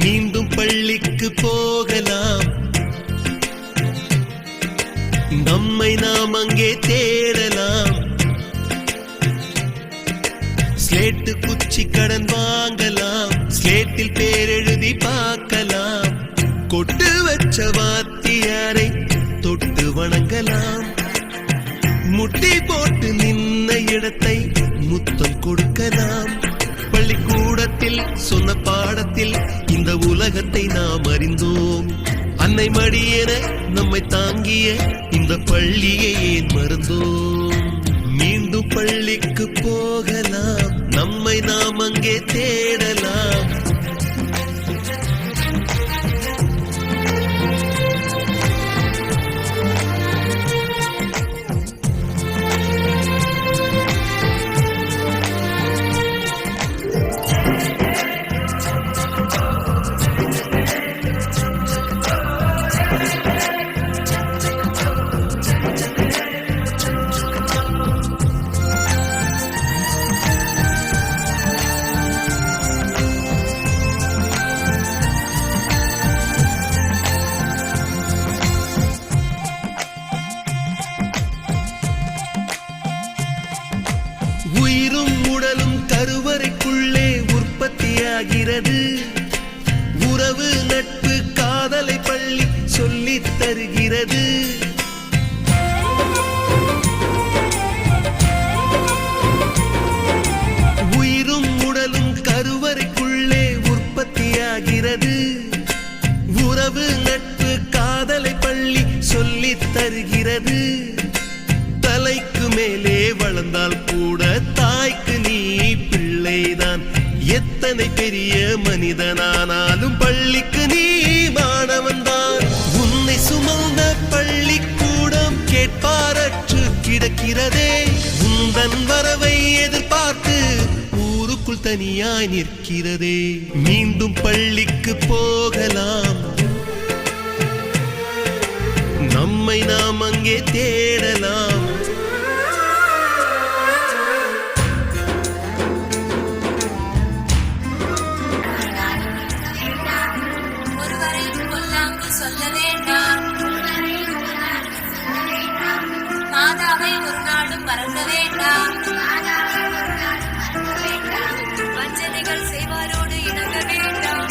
மீண்டும் பள்ளிக்கு போகலாம், நம்மை நாம் அங்கே தேடலாம். ஸ்லேட்டு குச்சி கடன் வாங்கலாம், ஸ்லேட்டில் பேர் எழுதி பார்க்கலாம். கொட்டு வச்ச வாத்தியாரை தொட்டு வணங்கலாம், முட்டி போட்டு நின்ன இடத்தை முத்தம் கொடுக்கலாம். பள்ளிக்கூடத்தில் சொன்ன பாடத்தில் இந்த உலகத்தை நாம் அறிந்தோம். அன்னை மடியென நம்மை தாங்கிய இந்த பள்ளியை ஏன் மறந்தோம்? மீண்டும் பள்ளிக்கு போகலாம், நம்மை நாம் அங்கே தேடலாம். உயிரும் உடலும் கருவறைக்குள்ளே உற்பத்தியாகிறது. உறவு நட்பு காதலை பள்ளி சொல்லித் தருகிறது. உயிரும் உடலும் கருவறைக்குள்ளே உற்பத்தியாகிறது. உறவு நட்பு காதலை பள்ளி சொல்லித் தருகிறது. தலைக்கு மேலே வளர்ந்தால் கூட தாய்க்கு நீ பிள்ளைதான். எத்தனை பெரிய மனிதனானாலும் பள்ளிக்கு நீ மாணவன்தான். உன்னை சுமந்த பள்ளிக்கூடம் கேட்பாரற்று கிடக்கிறதே. உந்தன் வரவை எதிர்பார்த்து ஊருக்குள் தனியாய் நிற்கிறதே. மீண்டும் பள்ளிக்கு போகலாம், நம்மை நாம் அங்கே தேடலாம். ஒருவரையும் கொல்லாங்கு சொல்ல வேண்டாம், மாதாவை ஒரு நாளும் மறக்க வேண்டாம். வஞ்சனைகள் செய்வாரோடு இணங்க வேண்டாம்.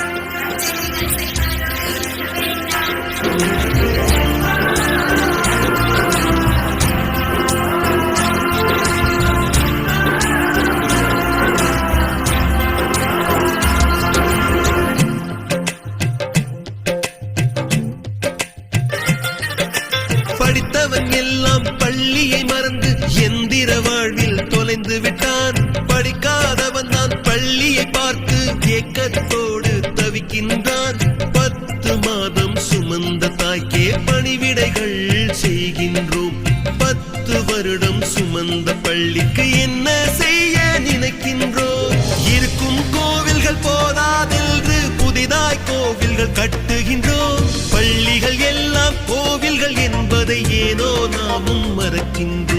படித்தவன் எல்லாம் பள்ளியை மறந்து எந்திர வாழ்வில் தொலைந்து விட்டான். படிக்காதவன் தான் பள்ளியை பார்த்து ஏக்கத்தோடு தவிக்கின்றான். 10 மாதம் சுமந்த தாய்க்கே பணிவிடைகள் செய்கின்றோம். 10 வருடம் சுமந்த பள்ளிக்கு என்ன செய்ய நினைக்கின்றோம்? இருக்கும் கோவில்கள் போதாதென்று புதிதாய் கோவில்கள் கட்டுகின்றோம். பள்ளிகள் எல்லாம் கோவில்கள் என்பதை ஏனோ நாமும் மறக்கின்றோம்.